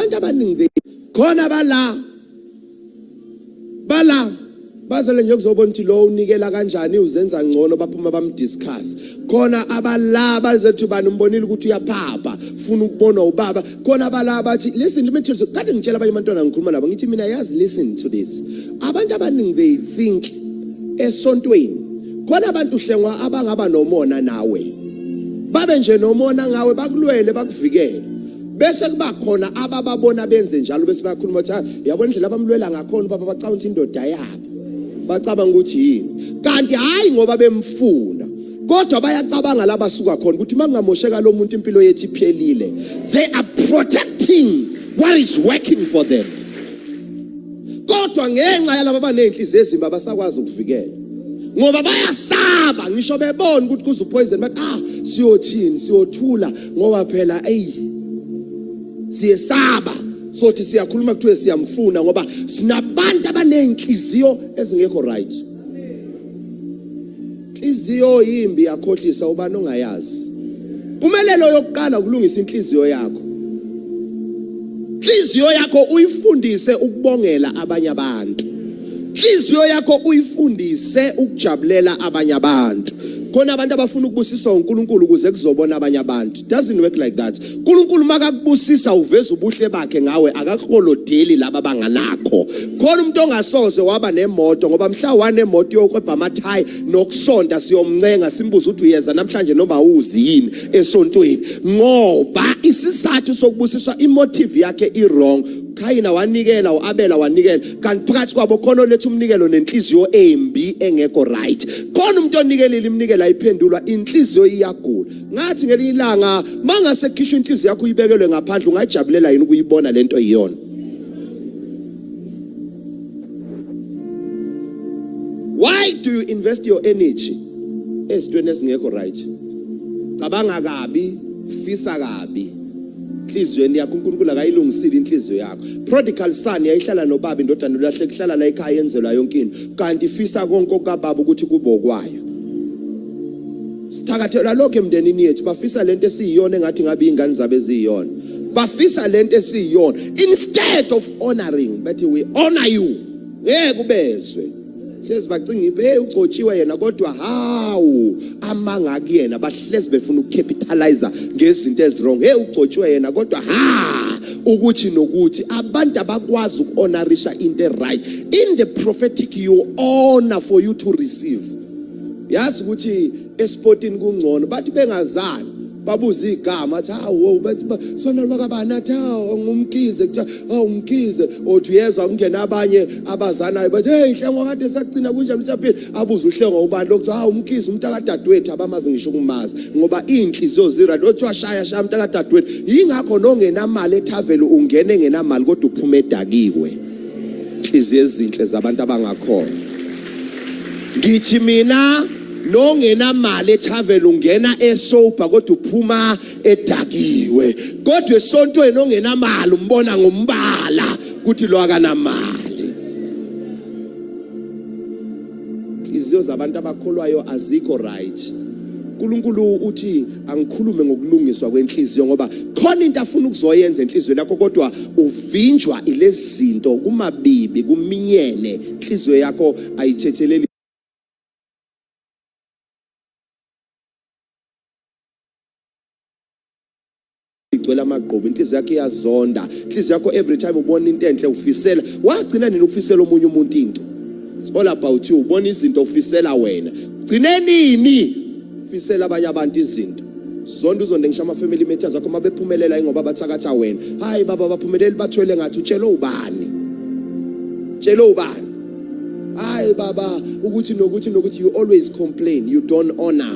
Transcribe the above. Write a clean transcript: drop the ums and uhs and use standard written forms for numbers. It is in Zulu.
abantu abaningi khona bala bazele nje kuzobona ukuthi lo unikela kanjani uzenza ngcono baphuma bamdiscuss khona abala bazethu bani umbonile ukuthi uyaphapha ufuna ukubonwa ubaba khona abala bathi listen let me tell you kade ngitshela abanye abantwana ngikhuluma nabo ngithi mina yazi listen to this abantu abaningi they think esontweni khona abantu hlengwa abangaba nomona nawe babe nje nomona ngawe bakulwele bakuvikele bese kuba khona abababona benze njalo bese bakhuluma ukuthi yabona indlela abamlwela ngakhona baba bacabanga ukuthi indoda yabo bacabanga ukuthi yini kanti hayi ngoba bemfuna kodwa bayacabanga labasuka khona ukuthi mangamosheka lo muntu impilo yethu iphelile. They are protecting what is working for them. Kodwa ngenxa yalabo abanenhliziyo ezimba abasakwazi ukuvikela ngoba bayasaba ngisho bebona ukuthi kuza poison but siyothini siyothula ngoba phela siyesaba sothi siyakhuluma kuthiwe siyamfuna ngoba sinabantu abanenhliziyo ezingekho right. Inhliziyo yimbi yakhohlisa ubani ongayazi. Pumelelo yokuqala ukulungisa inhliziyo yakho. Inhliziyo yakho uyifundise ukubongela abanye abantu. Inhliziyo yakho uyifundise ukujabulela abanye abantu. Khona abantu abafuna ukubusiswa uNkulunkulu ukuze kuzobona abanye abantu. It doesn't work like that. uNkulunkulu makakubusisa uveza ubuhle bakhe ngawe akakholodeli laba banganakho. Khona umuntu ongasoze waba nemoto ngoba mhla wanemoto yokwebha amathayi nokusonda siyomncenga simbuza ukuthi uyeza namhlanje noma uzi yini esontweni ngoba isizathu sokubusiswa imotive yakhe i-wrong. Khayina wanikela uAbela wanikela kanti phakathi kwabo khona lethu umnikelo nenhliziyo embi engekho right. Khona umuntu onikelile imnikelo ayiphendulwa inhliziyo iyagula. Ngathi ngelinye ilanga mangase khishwa inhliziyo yakho uyibekelwe ngaphandle ungajabulela yini ukuyibona lento iyona. Why do you invest your energy ezintweni ezingekho right? Cabanga kabi, fisa kabi. Inhliziyweni yakho uNkulunkulu akayilungisile inhliziyo yakho. Prodigal son yayihlala nobaba indodana lahle kuhlala la ekhaya yenzelwa yonke into kanti ifisa konke okababa ukuthi kube okwayo. Sithakathela lokho emndenini yethu bafisa lento esiyiyona engathi ngabe ingane zabe eziyona. Bafisa lento esiyiyona instead of honoring but we honor you. Kubezwe. Hlezi bacinga ibe ucotshiwe yena kodwa hawu amanga kuyena bahlezi befuna ukcapitalize ngezinto ezwrong. Ucotshiwe yena kodwa ukuthi nokuthi abantu abakwazi ukuhonorisha into right. In the prophetic you honor for you to receive. Yazi ukuthi esportini kungcono bathi bengazani babuza igama athi bathi sona makabani athi ngumkhize kuthi umkhize othi uyezwa ungena abanye abazanayo bathi hlengo kade sagcina kunjani msaphela abuza uhlengo ubani lokuthi umkhize umuntu akadadewethu abamazi ngisho ukumazi ngoba inhliziyo zira othi washaya umuntu akadadewethu yingakho nongenamali etavern ungene ngenamali kodwa uphume edakiwe. Inhliziyo ezinhle zabantu abangakholwa. Ngithi mina nongenamali etavern ungena esober kodwa uphuma edakiwe. Kodwa esontweni nongenamali umbona ngombala ukuthi lo akanamali. Inhliziyo zabantu abakholwayo azikho right. uNkulunkulu uthi angikhulume ngokulungiswa kwenhliziyo ngoba khona into afuna ukuzoyenza enhliziyweni yakho kodwa uvinjwa ilezi zinto kumabibi kuminyene inhliziyo yakho ayithetheleli igcwele amagqobo inhliziyo yakho iyazonda. Inhliziyo yakho every time ubona into enhle ufisela wagcina nini ukufisela omunye umuntu into. It's all about you. Ubona izinto ufisela wena gcine nini ufisela abanye abantu izinto zonke uzonde ngisho ama-family matters akho mabephumelela ngoba bathakatha wena. Hayi baba baphumeleli bathwele ngathi utshelo ubani hayi baba ukuthi nokuthi you always complain, you don't honor.